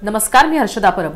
नमस्कार, मी हर्षदा परब।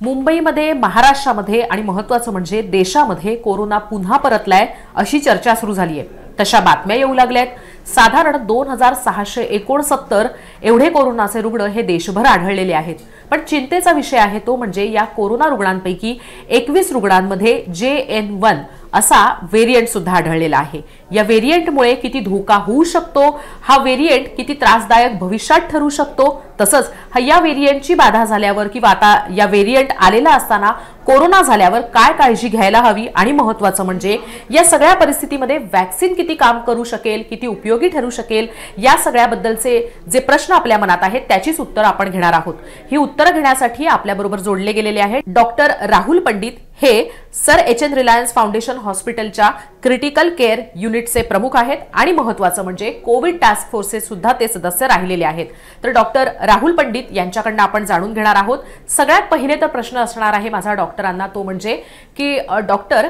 मुंबईमध्ये, महाराष्ट्रामध्ये आणि महत्त्वाचं म्हणजे देशामध्ये कोरोना पुन्हा परतलाय अशी चर्चा सुरू झाली आहे। तशा बातम्या येऊ लागल्यात। साधारण 2669 एवढे कोरोनाचे रुग्ण हे देशभर आढळलेले आहेत। पण चिंतेचा विषय आहे तो म्हणजे या कोरोना रुग्णांपैकी 21 रुग्णांमध्ये JN1 असा व्हेरिएंट सुद्धा आढळलेला आहे। या व्हेरिएंटमुळे किती धोका होऊ शकतो, हा व्हेरिएंट किती त्रासदायक भविष्यात ठरू शकतो, तसंच या व्हेरिएंटची बाधा झाल्यावर किंवा आता या व्हेरिएंट आलेला असताना कोरोना झाल्यावर काय काळजी घ्यायला हवी आणि महत्त्वाचं म्हणजे या सगळ्या परिस्थितीमध्ये वॅक्सिन किती काम करू शकेल, किती उपयोगी ठरू शकेल, या सगळ्याबद्दलचे जे प्रश्न आपल्या मनात आहेत त्याचीच उत्तर आपण घेणार आहोत। ही उत्तर घेण्यासाठी आपल्याबरोबर जोडले गेलेले आहेत डॉक्टर राहुल पंडित, हे सर एच.एन. रिलायन्स फाउंडेशन हॉस्पिटलच्या क्रिटिकल केअर युनिटचे प्रमुख आहेत आणि महत्त्वाचं म्हणजे कोविड टास्क फोर्सचे सुद्धा ते सदस्य राहिलेले आहेत। तर डॉक्टर राहुल पंडित यांच्याकडून आपण जाणून घेणार आहोत। सगळ्यात पहिले तर प्रश्न असणार आहे माझा डॉक्टरांना, तो म्हणजे की डॉक्टर,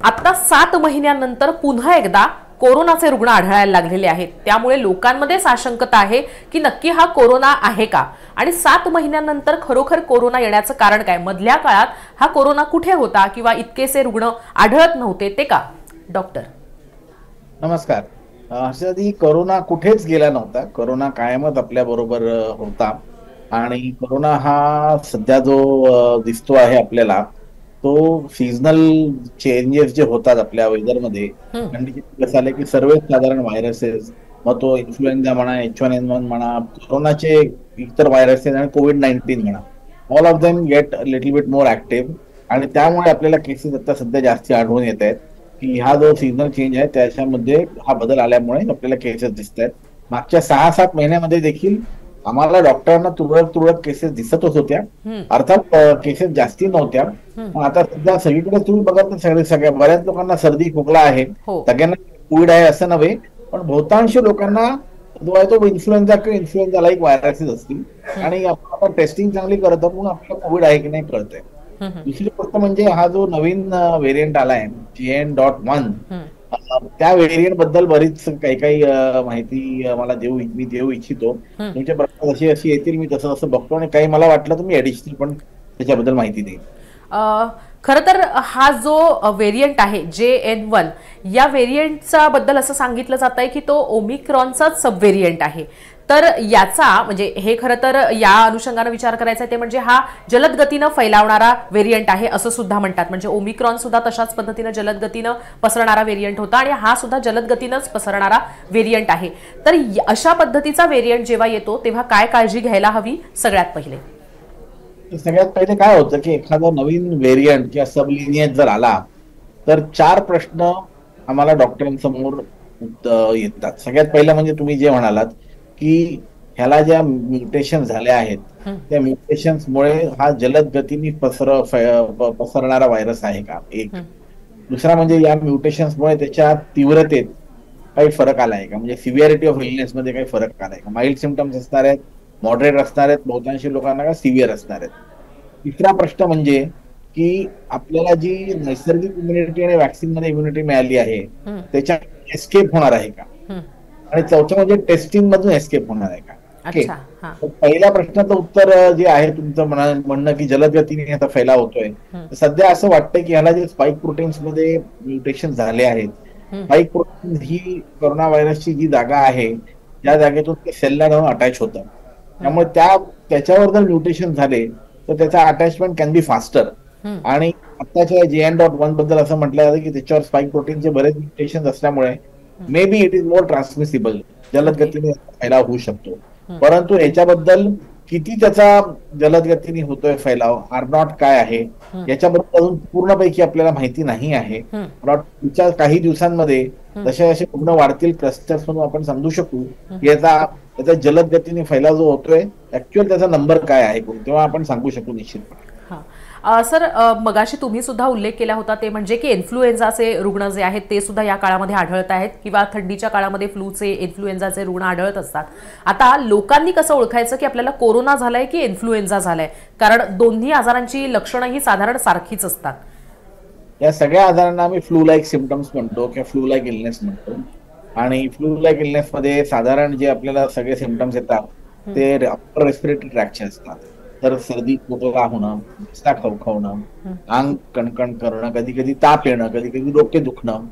आता 7 महिन्यांनंतर पुन्हा एकदा कोरोनाचे रुग्ण आढळायला लागलेले आहेत, त्यामुळे लोकांमध्ये साशंकता आहे की नक्की हा कोरोना आहे का, आणि 7 महिन्यांनंतर खरोखर कोरोना येण्याचं कारण काय, मधल्या काळात हा कोरोना कुठे होता किंवा इतकेसे रुग्ण आढळत नव्हते ते का? डॉक्टर नमस्कार। अशादी कोरोना कुठेच गेला नव्हता, कोरोना कायमच आपल्या बरोबर होता आणि कोरोना हा सध्या जो दिसतो आहे आपल्याला तो सीजनल चेंजेस जे होतात आपल्या वेदरमध्ये, कंडिशन कसं आले की सर्व साधारण व्हायरसेस, मग तो इन्फ्लुएन्झा म्हणा, H1N1 म्हणा, कोरोनाचे इतर व्हायरसेस आणि कोविड-19 म्हणा, all of them get little bit more active, आणि त्यामुळे आपल्याला केसेस आता सध्या जास्त आढळून येत आहेत की हा जो सीजनल चेंज आहे त्याच्यामध्ये हा बदल आल्यामुळे आपल्याला केसेस दिसत आहेत। मागच्या 6-7 महिन्यामध्ये देखील आम्हाला डॉक्टरांना तुरळक केसेस दिसतच होत्या, अर्थात केसेस जास्ती नव्हत्या। आता सध्या सगळीकडे तुम्ही बघा तर सगळ्या बऱ्याच लोकांना सर्दी खोकला आहे, सगळ्यांना कोविड आहे असं नव्हे, पण बहुतांश लोकांना जो आहे तो इन्फ्लुएन्झा किंवा इन्फ्लुएन्झा लाईक व्हायरसेस असतील आणि आपण टेस्टिंग चांगली करत आहोत, आपल्याला कोविड आहे की नाही कळतंय। दुसरी गोष्ट म्हणजे हा जो नवीन व्हेरियंट आलाय JN.1, त्या व्हेरियंट बद्दल बरीच काही माहिती मला मी देऊ इच्छितो। तुमच्या प्रश्न जशी येतील मी तसं बघतो आणि काही मला वाटलं तर मी ऍडिशनल पण त्याच्याबद्दल माहिती देईन। खरं तर हा जो व्हेरियंट आहे JN1, या व्हेरियंटचा बद्दल असं सांगितलं जात आहे की तो ओमिक्रॉनचाच सब व्हेरियंट आहे। तर याचा म्हणजे हे खरं तर या अनुषंगाने विचार करायचा ते म्हणजे हा जलद गतीने फैलावणारा व्हेरियंट आहे असं सुद्धा म्हणतात। म्हणजे ओमिक्रॉन सुद्धा तशाच पद्धतीने जलद गतीने पसरणारा व्हेरियंट होता आणि हा सुद्धा जलद गतीनेच पसरणारा व्हेरियंट आहे। तर अशा पद्धतीचा व्हेरियंट जेव्हा येतो तेव्हा काय काळजी घ्यायला हवी? सगळ्यात पहिले काय होतं की एखादा नवीन व्हेरियंट किंवा सब लिनिएज जर आला तर 4 प्रश्न आम्हाला डॉक्टरांसमोर येतात। सगळ्यात पहिला म्हणजे तुम्ही जे म्हणालात की ह्याला ज्या म्युटेशन झाल्या आहेत त्या म्युटेशन्समुळे हा जलद गतीने पसरणारा व्हायरस आहे का, एक। दुसरा म्हणजे या म्युटेशन्समुळे त्याच्या तीव्रतेत काही फरक आला आहे का, म्हणजे सिव्हिअरिटी ऑफ इलनेस मध्ये काही फरक आलाय का, माइल्ड सिम्पटम्स असणार आहेत, मॉडरेट असणार आहेत, बहुतांश लोकांना का सिव्हिअर असणार आहेत। तिसरा प्रश्न म्हणजे की आपल्याला जी नैसर्गिक इम्युनिटी आणि वॅक्सिन मध्ये इम्युनिटी मिळाली आहे त्याच्या एस्केप होणार आहे का, आणि चौथं म्हणजे टेस्टिंग मधून एस्केप होणार आहे का। पहिल्या प्रश्नाचं उत्तर जे आहे तुमचं म्हणणं की जलद गतीने याचा फैलाव होतोय, सध्या असं वाटतंय की ह्याला जे स्पाइक प्रोटीन्स मध्ये म्युटेशन झाले आहेत, स्पाइक प्रोटीन ही कोरोना व्हायरसची जी जागा आहे त्या जागेतून ते सेलला जाऊन अटॅच होतं, त्यामुळे त्याच्यावर जर म्युटेशन झाले तर त्याचा अटॅचमेंट कॅन बी फास्टर। आणि आताच्या JN.1 बद्दल असं म्हटलं जातं की त्याच्यावर स्पाइक प्रोटीनचे बरेच म्युटेशन असल्यामुळे may be it is more ट्रान्समिसिबल, जलद गतीने फैलाव होऊ शकतो। परंतु याच्याबद्दल किती त्याचा जलद गतीने होतोय फैलाव, R0 काय आहे याच्याबद्दल अजून पूर्णपैकी आपल्याला माहिती नाही आहे। पुढच्या काही दिवसांमध्ये जसे जसे रुग्ण वाढतील क्लस्टर्स म्हणून आपण समजू शकू की याचा जलद गतीने फैलाव जो होतोय ऍक्च्युअल त्याचा नंबर काय आहे तेव्हा आपण सांगू शकू निश्चितपणे। सर, मगाशी तुम्ही सुद्धा उल्लेख केला होता ते म्हणजे की इन्फ्लुएन्झाचे रुग्ण जे आहेत ते सुद्धा या काळामध्ये आढळत आहेत किंवा थंडीच्या काळामध्ये फ्लूचे, इन्फ्लुएन्झाचे रुग्ण आढळत असतात। आता लोकांनी कसं ओळखायचं की आपल्याला कोरोना झालाय की इन्फ्लुएन्झा झालाय, कारण दोन्ही आजारांची लक्षणं ही साधारण सारखीच असतात। या सगळ्या आजारांना आम्ही फ्लू लाईक सिम्पटम्स म्हणतो किंवा फ्लू लाईक इलनेस म्हणतो, आणि फ्लू लाईक इलनेस मध्ये साधारण जे आपल्याला सगळे सिम्पटम्स येतात ते अप्पर रेस्पिरेटरी ट्रॅकचे असतात। तर सर्दी खोकला होणं, घसा खवखवणं, अंग कणकण करणं, कधी कधी ताप येणं, कधी कधी डोके दुखणं.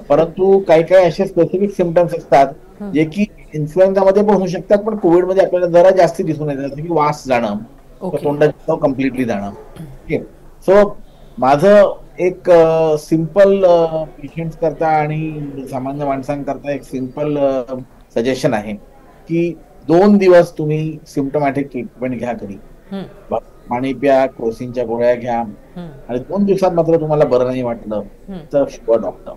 परंतु काही काही असे स्पेसिफिक सिमटम्स असतात जे की इन्फ्लुएन्झामध्ये पण होऊ शकतात, पण कोविडमध्ये आपल्याला जरा जास्ती दिसून येतात, जसं की वास जाणं किंवा ओके. तोंडाची चव कम्प्लिटली जाणं. ओके. सो माझं एक सिंपल पेशंट करता आणि सामान्य माणसांकरता एक सिंपल सजेशन आहे की 2 दिवस तुम्ही सिम्पटमॅटिक ट्रीटमेंट घ्या घरी. हं, पाणी प्या, क्रोसिनच्या गोळ्या घ्या हं, आणि 2 दिवसात मात्र तुम्हाला बरं नाही वाटलं हं, तर शुअर डॉक्टर.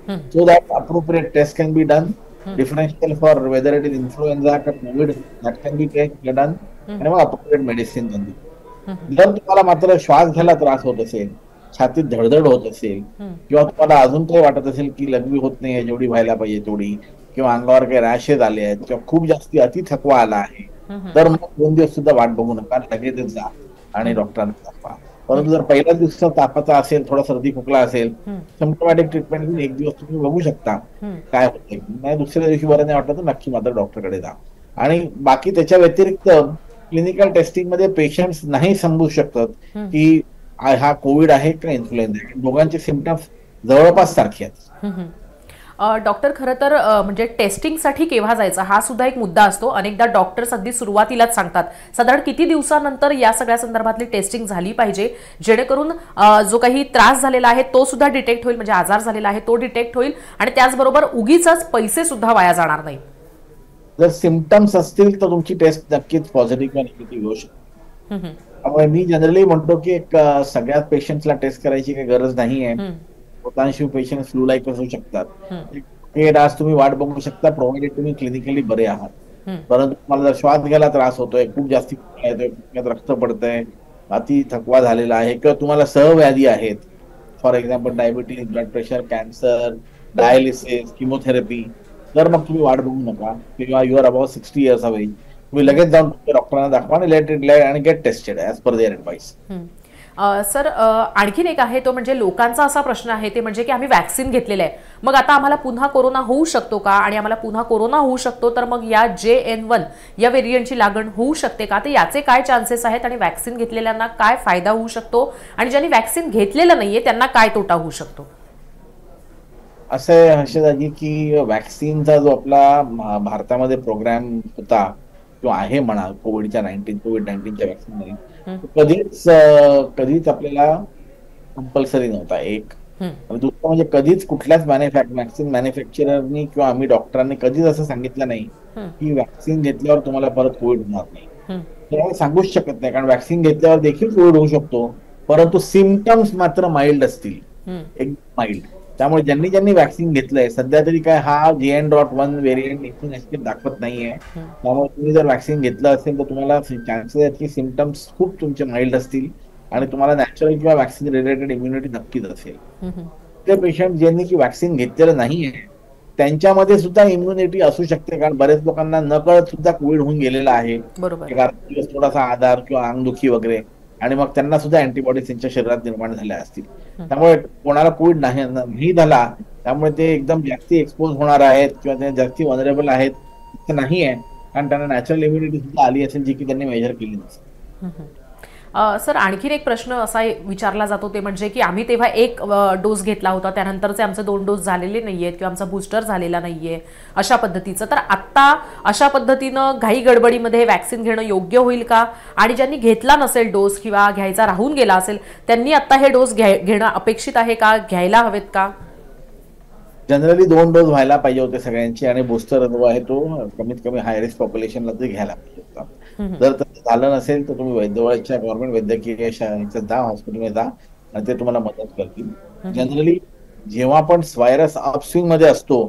हं, So that appropriate test can be done. हं, Differential for whether it is influenza or COVID, that can be done. हं, आणि मग appropriate medicine can be. हं, जर तुम्हाला मात्र श्वास घ्यायला त्रास होत असेल, छातीत धडधड होत असेल हं, किंवा तुम्हाला अजून काही वाटत असेल की लघवी होत नाहीये जेवढी व्हायला पाहिजे तेवढी, किंवा अंगावर काही रॅशेस आले आहेत किंवा खूप जास्ती अति थकवा आला आहे, हं, हं, तर मग 2 दिवस सुद्धा वाट बघू नका, लगेचच जा आणि डॉक्टरांना दाखवा. परंतु जर पहिल्याच दिवसाचा तापाचा असेल, थोडा सर्दी खोकला असेल, हं, सिम्पटमॅटिक ट्रीटमेंट घेऊन 1 दिवस तुम्ही बघू शकता हं, काय होतंय. नाही दुसऱ्या दिवशी बरं नाही वाटलं तर नक्की मात्र डॉक्टरकडे जा. आणि बाकी त्याच्या व्यतिरिक्त क्लिनिकल टेस्टिंग मध्ये पेशंट्स नाही समजू शकतात हं, की हा कोविड आहे का इन्फ्लुएन्झा आहे. दोघांचे सिम्पटम्स जवळपास सारखे आहेत. हं, हं. डॉक्टर खरं तर म्हणजे टेस्टिंगसाठी केव्हा जायचं हा सुद्धा एक मुद्दा असतो. अनेकदा डॉक्टर्स अगदी सुरुवातीलाच सांगतात साधारण किती दिवसानंतर या सगळ्या संदर्भातली टेस्टिंग झाली पाहिजे जेणेकरून जो काही त्रास झालेला आहे तो सुद्धा डिटेक्ट होईल, म्हणजे आजार झालेला आहे तो डिटेक्ट होईल आणि त्याचबरोबर उगीचच पैसे सुद्धा वाया जाणार नाहीत. जर सिम्पटम्स असतील तर तुमची टेस्ट नक्कीच पॉझिटिव्ह किंवा निगेटिव्ह येऊ शकते. हं, हं, त्यामुळे मी जनरली म्हणतो की एक सगळ्याच पेशंट्सला टेस्ट करायची काही गरज नाहीये. हं, बहुतांशी पेशंट फ्लू लाईक असू शकतात. हं, एक आज तुम्ही वाट बघू शकता प्रोव्हाइडेड तुम्ही क्लिनिकली बरे आहात. हं, परंतु तुम्हाला जर श्वास घ्यायला त्रास होतोय, खूप जास्ती खोकला येतोय, डोक्यात रक्त पडतंय, अति थकवा झालेला आहे किंवा तुम्हाला सहव्याधी आहेत, for example diabetes, blood pressure, cancer, dialysis, chemotherapy, तर मग तुम्ही वाट बघू नका. किंवा you are about 60 years away, तुम्ही लगेच जाऊन डॉक्टरांना दाखवा आणि आणि get tested as per their advice. हं. सर आणखीन एक आहे तो म्हणजे लोकांचा असा प्रश्न आहे ते म्हणजे की आम्ही वॅक्सिन घेतलेलं आहे, मग आता आम्हाला पुन्हा कोरोना होऊ शकतो का, आणि आम्हाला पुन्हा कोरोना होऊ शकतो तर मग या JN1 या व्हेरियंटची लागण होऊ शकते का, तर याचे काय चान्सेस आहेत आणि वॅक्सिन घेतलेल्यांना काय फायदा होऊ शकतो आणि ज्यांनी वॅक्सिन घेतलेलं नाहीये त्यांना काय तोटा होऊ शकतो? असं आहे हर्षदाजी की वॅक्सिनचा जो आपला भारतामध्ये प्रोग्राम होता किंवा आहे म्हणा कोविड 19च्या वॅक्सिन कधीच आपल्याला कंपल्सरी नव्हता एक. हं, आणि दुसरं म्हणजे कधीच कुठल्याच वॅक्सिन मॅन्युफॅक्चररनी किंवा आम्ही डॉक्टरांनी कधीच असं सांगितलं नाही हं, की वॅक्सिन घेतल्यावर तुम्हाला परत कोविड होणार नाही. हं, हे आम्ही सांगूच शकत नाही, कारण वॅक्सिन घेतल्यावर देखील कोविड होऊ शकतो, परंतु सिम्पटम्स मात्र माइल्ड असतील, हं, एकदम माइल्ड. त्यामुळे ज्यांनी वॅक्सिन घेतलंय सध्या तरी काय हा JN.1 व्हेरियंट इथून दाखवत नाहीये. हं, त्यामुळे तुम्ही जर वॅक्सिन घेतलं असेल तर तुम्हाला चान्सेस आहेत की सिम्पटम्स खूप तुमचे माइल्ड असतील आणि तुम्हाला नॅचरल किंवा वॅक्सिन रिलेटेड इम्युनिटी नक्कीच असेल. हं, हं, ते पेशंट ज्यांनी की वॅक्सिन घेतलेलं नाहीये त्यांच्यामध्ये सुद्धा इम्युनिटी असू शकते, कारण बरेच लोकांना नकळत सुद्धा कोविड होऊन गेलेला आहे. बरोबर. एक अर्धा दिवस थोडासा आधार किंवा अंगदुखी वगैरे, आणि मग त्यांना सुद्धा अँटीबॉडीज त्यांच्या शरीरात निर्माण झाल्या असतील. त्यामुळे कोणाला कोविड नाही झाला त्यामुळे ते एकदम जास्ती एक्सपोज होणार आहेत किंवा ते जास्ती वनरेबल आहेत असं नाही आहे, कारण त्यांना नॅचरल इम्युनिटी सुद्धा आली असेल जी की त्यांनी मेजर केली नसेल. हं, हं. सर आणखीन एक प्रश्न असा विचारला जातो ते म्हणजे की आम्ही तेव्हा एक डोस घेतला होता, त्यानंतरचे आमचे 2 डोस झालेले नाहीयेत किंवा आमचा बूस्टर झालेला नाहीये अशा पद्धतीचं, तर आता अशा पद्धतीनं घाई गडबडीमध्ये वॅक्सिन घेणं योग्य होईल का, आणि ज्यांनी घेतला नसेल डोस किंवा घ्यायचा राहून गेला असेल त्यांनी आता हे डोस घेणं अपेक्षित आहे का, घ्यायला हवेत का? जनरली 2 डोस व्हायला पाहिजे होते सगळ्यांची, आणि बूस्टर जो आहे तो कमीत कमी हाय रिस्क पॉप्युलेशनला तरी घ्यायला पाहिजे होता. जर तसं झालं नसेल तर तुम्ही जवळच्या गव्हर्नमेंट वैद्यकीय जा, हॉस्पिटलमध्ये जा आणि ते तुम्हाला मदत करतील. जनरली जेव्हा पण व्हायरस अपस्विंग मध्ये असतो,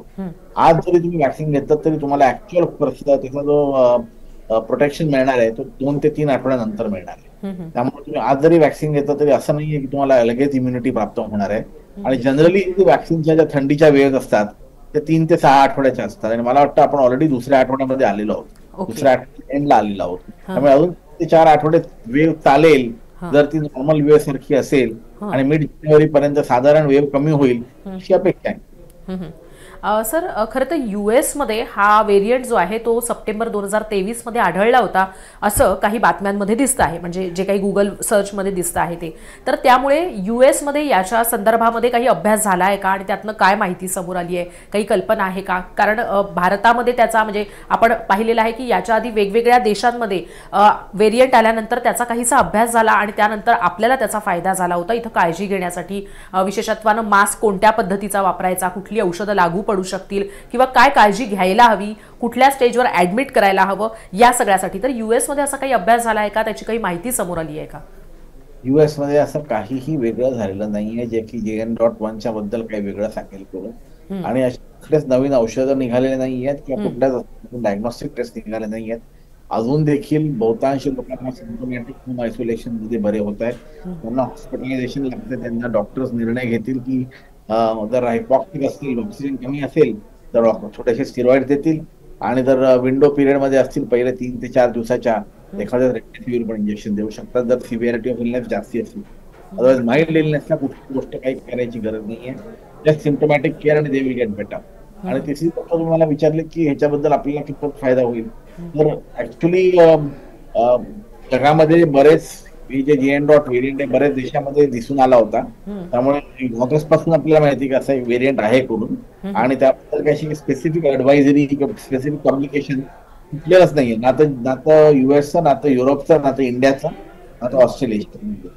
आज जरी तुम्ही वॅक्सिन घेतलं तरी तुम्हाला ऍक्च्युअल त्याचा जो प्रोटेक्शन मिळणार आहे तो 2 ते 3 आठवड्यानंतर मिळणार आहे. त्यामुळे तुम्ही आज जरी वॅक्सिन घेतलं तरी असं नाहीये की तुम्हाला लगेच इम्युनिटी प्राप्त होणार आहे. आणि जनरली वॅक्सिनच्या ज्या थंडीच्या वेळेस असतात ते 3 ते 6 आठवड्याच्या असतात, आणि मला वाटतं आपण ऑलरेडी दुसऱ्या आठवड्यामध्ये आलेलो आहोत, दुसऱ्या एंडला आलेलो आहोत. त्यामुळे अजून ते 4 आठवडे वेव चालेल जर ती नॉर्मल वेव सारखी असेल, आणि मिड जानेवारी पर्यंत साधारण वेव कमी होईल अशी अपेक्षा आहे. सर, खरं तर US मध्ये हा व्हेरियंट जो आहे तो सप्टेंबर 2023 मध्ये आढळला होता असं काही बातम्यांमध्ये दिसतं आहे, म्हणजे जे काही गुगल सर्चमध्ये दिसतं आहे ते. तर त्यामुळे US मध्ये याच्या संदर्भामध्ये काही अभ्यास झाला आहे का आणि त्यातनं काय माहिती समोर आली आहे, काही कल्पना आहे का? कारण भारतामध्ये त्याचा म्हणजे आपण पाहिलेलं आहे की याच्या आधी वेगवेगळ्या देशांमध्ये व्हेरियंट आल्यानंतर त्याचा काहीसा अभ्यास झाला आणि त्यानंतर आपल्याला त्याचा फायदा झाला होता. इथं काळजी घेण्यासाठी विशेषत्वानं मास्क कोणत्या पद्धतीचा वापरायचा, कुठली औषधं लागू पडू शकतील किंवा काय काळजी घ्यायला हवी, कुठल्या स्टेजवर ऍडमिट करायला हवं, या सगळ्यासाठी. तर US मध्ये असा काही अभ्यास झाला आहे का, त्याची काही माहिती समोर आली आहे का? US मध्ये असं काहीही वेगळं झालेलं नाहीये जे की JN.1च्या बद्दल काही वेगळं सांगेल करून. आणि असे कुठलेच नवीन औषधं निघालेले नाही आहेत किंवा कुठल्याच डायग्नोस्टिक टेस्ट निघाले नाही आहेत. अजून देखील बहुतांश लोकांना सिम्प्टोमॅटिक होम आयसोलेशन मध्ये बरे होत आहेत. त्यांना हॉस्पिटलायझेशन लागते, त्यांना डॉक्टर्स निर्णय घेतील की जर हायपॉक्सिक असतील, ऑक्सिजन कमी असेल तर छोटेसे स्टिरॉइड देतील, आणि जर विंडो पिरियड मध्ये असतील पहिले 3 ते 4 दिवसाच्या एखाद्या रेमडेसिवीर पण इंजेक्शन देऊ शकतात जर सिव्हिअरिटी ऑफ इलनेस जास्ती असेल. अदरवाइज माइल्ड इलनेसला कुठली गोष्ट काही करायची गरज नाहीये. जस्ट सिम्प्टोमॅटिक केअर आणि दे विल गेट बेटर. आणि तिसरी गोष्ट तुम्हाला विचारली की ह्याच्याबद्दल आपल्याला कितपत फायदा होईल, तर ऍक्च्युली जगामध्ये बरेच हे जे JN.1 व्हेरियंट आहे बऱ्याच देशामध्ये दिसून आला होता. त्यामुळे ऑगस्ट पासून आपल्याला माहिती की असं एक व्हेरियंट आहे करून, आणि त्याबद्दल काही स्पेसिफिक ऍडवायझरी किंवा स्पेसिफिक कम्युनिकेशन कुठलेच नाहीये, ना तर US चं, ना तर युरोपचं, ना तर इंडियाचं, ना तर ऑस्ट्रेलियाचं.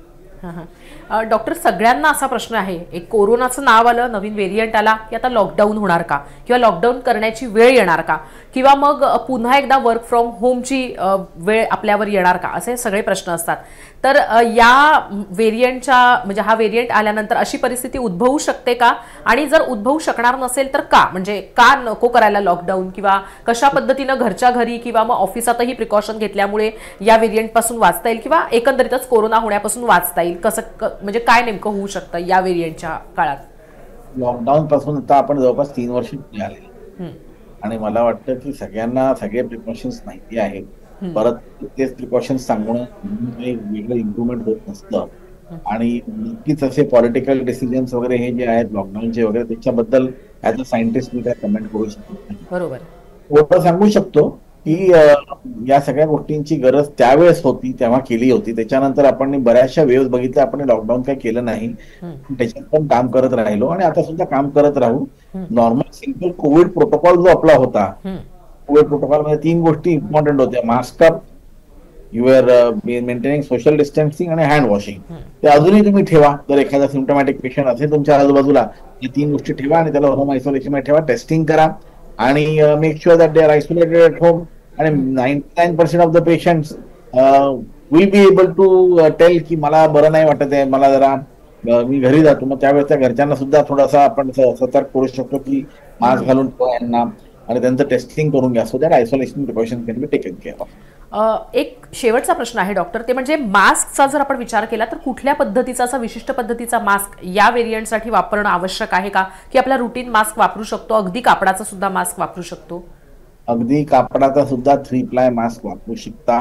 डॉक्टर, सगळ्यांना असा प्रश्न आहे, एक कोरोनाचं नाव आलं, नवीन व्हेरियंट आला की आता लॉकडाऊन होणार का, किंवा लॉकडाऊन करण्याची वेळ येणार का, किंवा मग पुन्हा एकदा वर्क फ्रॉम होमची वेळ आपल्यावर येणार का, असे सगळे प्रश्न असतात. तर या व्हेरियंटच्या म्हणजे हा व्हेरियंट आल्यानंतर अशी परिस्थिती उद्भवू शकते का, आणि जर उद्भवू शकणार नसेल तर का, म्हणजे का नको करायला लॉकडाऊन, किंवा कशा पद्धतीनं घरच्या घरी किंवा मग ऑफिसातही प्रिकॉशन घेतल्यामुळे या व्हेरियंट पासून वाचता येईल किंवा एकंदरीतच कोरोना होण्यापासून वाचता येईल, कसं म्हणजे काय नेमकं होऊ शकतं या व्हेरियंटच्या काळात? लॉकडाऊन पासून आता आपण जवळपास 3 वर्ष आले, आणि मला वाटतं की सगळ्यांना सगळे प्रिकॉशन्स माहिती आहेत. परत तेच प्रिकॉशन्स सांगणं काही वेगळं इम्प्रुव्हमेंट होत नसतं. आणि नक्कीच असे पॉलिटिकल डिसिजन्स वगैरे हे जे आहेत लॉकडाऊनचे वगैरे, त्याच्याबद्दल ऍज अ सायंटिस्ट मी काय कमेंट करू शकत नाही. बरोबर. थोडं सांगू शकतो की या सगळ्या गोष्टींची गरज त्यावेळेस होती, तेव्हा केली होती. त्याच्यानंतर आपण बऱ्याचशा वेव्स बघितल्या, आपण लॉकडाऊन काही केलं नाही, त्याच्यात पण काम करत राहिलो आणि आता सुद्धा काम करत राहू. नॉर्मल सिंपल कोविड प्रोटोकॉल जो आपला होता, कोविड प्रोटोकॉल मध्ये 3 गोष्टी इम्पॉर्टंट होत्या: mask up, your maintaining social distancing आणि हँड वॉशिंग. ते अजूनही तुम्ही ठेवा. जर एखादा सिम्प्टोमॅटिक पेशंट असेल तुमच्या आजूबाजूला, या 3 गोष्टी ठेवा आणि त्याला होम आयसोलेशन मध्ये ठेवा. टेस्टिंग करा आणि make sure that they are isolated at home. आणि 99% of the patients will be able to tell की मला बरं नाही वाटत आहे, मला जरा मी घरी जातो. मग त्यावेळेस त्या घरच्यांना सुद्धा थोडासा आपण सतर्क करू शकतो की मास्क घालून ठेवा यांना आणि त्यांचं टेस्टिंग करून घ्या, so that isolation precaution can be taken care of. एक शेवटचा प्रश्न आहे डॉक्टर, ते म्हणजे मास्कचा जर आपण विचार केला तर कुठल्या पद्धतीचा, असा विशिष्ट पद्धतीचा मास्क या व्हेरियंटसाठी वापरणं आवश्यक आहे का, की आपला रुटीन मास्क वापरू शकतो, अगदी कापडाचा सुद्धा मास्क वापरू शकतो? अगदी कापडाचा सुद्धा 3 प्लाय मास्क वापरू शकता,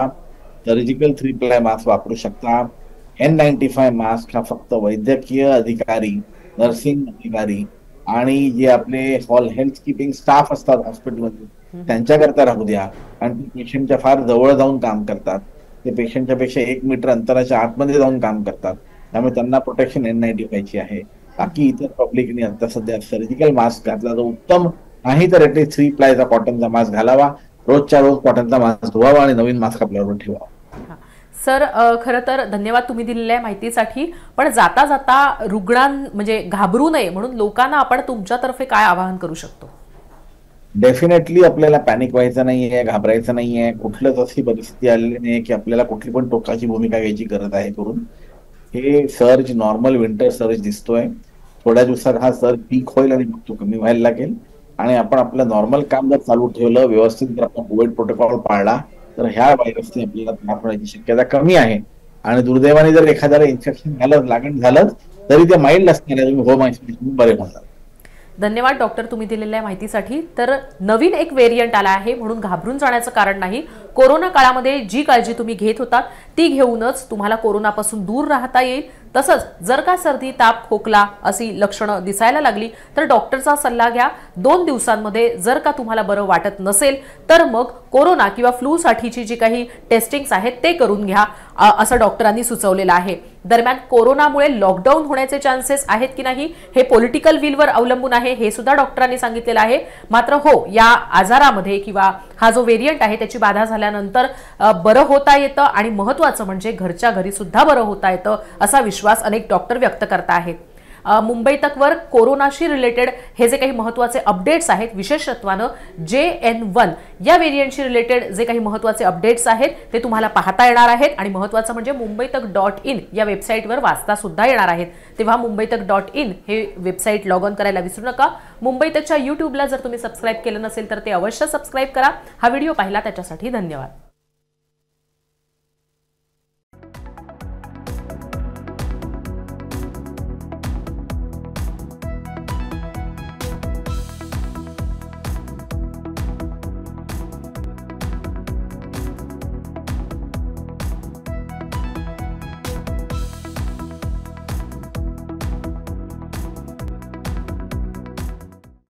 सर्जिकल 3 प्लाय मास्क वापरू शकता. N95 मास्क हा फक्त वैद्यकीय अधिकारी, नर्सिंग अधिकारी आणि जे आपले हेल्थ कीपिंग स्टाफ असतात हॉस्पिटलमध्ये त्यांच्याकरता राहू द्या. आणि ते पेशंटच्या फार जवळ जाऊन काम करतात, ते पेशंटच्या पेक्षा 1 मीटर अंतराच्या आतमध्ये जाऊन काम करतात, त्यामुळे त्यांना प्रोटेक्शन N95 ची आहे. बाकी इतर पब्लिकने आता सध्या सर्जिकल मास्क घातला तर उत्तम, नाही तर ऍटलीस्ट 3 प्लायचा कॉटनचा मास्क घालावा, रोजच्या रोज कॉटनचा मास्क धुवावा आणि नवीन मास्क आपल्यावर ठेवावा. सर, खरं तर धन्यवाद तुम्ही दिलेल्या माहितीसाठी. पण जाता जाता म्हणजे घाबरू नये म्हणून लोकांना आपण तुमच्यातर्फे काय आवाहन करू शकतो? डेफिनेटली आपल्याला पॅनिक व्हायचं नाहीये, घाबरायचं नाहीये. कुठलंच अशी परिस्थिती आलेली नाहीये की आपल्याला कुठली पण टोकाची भूमिका घ्यायची गरज आहे करून. हे सर्ज नॉर्मल विंटर सर्ज दिसतोय. थोड्या दिवसात हा सर्ज पीक होईल आणि मग तो कमी व्हायला लागेल. आणि आपण आपलं नॉर्मल काम जर चालू ठेवलं, व्यवस्थित जर आपण कोविड प्रोटोकॉल पाळला, तर ह्या व्हायरसने आपल्याला त्रास होण्याची शक्यता कमी आहे. आणि दुर्दैवाने जर एखाद्याला इन्फेक्शन लागण झालं तरी ते माइल्ड असणारे होम आयसोलेशन बरे होणार. धन्यवाद डॉक्टर तुम्ही दिलेल्या माहितीसाठी. तर नवीन एक व्हेरियंट आला आहे म्हणून घाबरून जाण्याचं कारण नाही, कोरोना काळामध्ये जी काळजी तुम्ही घेत होतात ती घेऊनच तुम्हाला कोरोनापासून दूर राहता येईल। तसंच जर का सर्दी, ताप, खोकला अशी लक्षणं दिसायला लागली तर डॉक्टरचा सल्ला घ्या। 2 दिवसांमध्ये जर का तुम्हाला बरं वाटत नसेल तर मग कोरोना किंवा फ्लू साठीची जी काही टेस्टिंग्स आहेत ते करून घ्या असं डॉक्टरांनी सुचवलेलं आहे। दरम्यान कोरोनामुळे लॉकडाऊन होण्याचे चान्सेस आहेत की नाही हे पॉलिटिकल विलवर अवलंबून आहे हे सुद्धा डॉक्टरांनी सांगितलेलं आहे। मात्र हो, या आजारामध्ये किंवा हा जो व्हेरियंट आहे त्याची बाधा झाल्यानंतर बरं होता येतं आणि महत्त्वाचं म्हणजे घरच्या घरी सुद्धा बरं होता येतं असा विश्वास अनेक डॉक्टर व्यक्त करत आहेत। मुंबई तकवर कोरोनाशी रिलेटेड हे जे काही महत्त्वाचे अपडेट्स आहेत, विशेषत्वानं JN1 या व्हेरियंटशी रिलेटेड जे काही महत्त्वाचे अपडेट्स आहेत ते तुम्हाला पाहता येणार आहेत आणि महत्त्वाचं म्हणजे मुंबईतक.in या वेबसाईटवर वाचता सुद्धा येणार आहेत। तेव्हा मुंबईतक.in हे वेबसाईट लॉग ऑन करायला विसरू नका। मुंबईतकच्या YouTubeला जर तुम्ही सबस्क्राईब केलं नसेल तर ते अवश्य सबस्क्राईब करा। हा व्हिडिओ पाहिला त्याच्यासाठी धन्यवाद।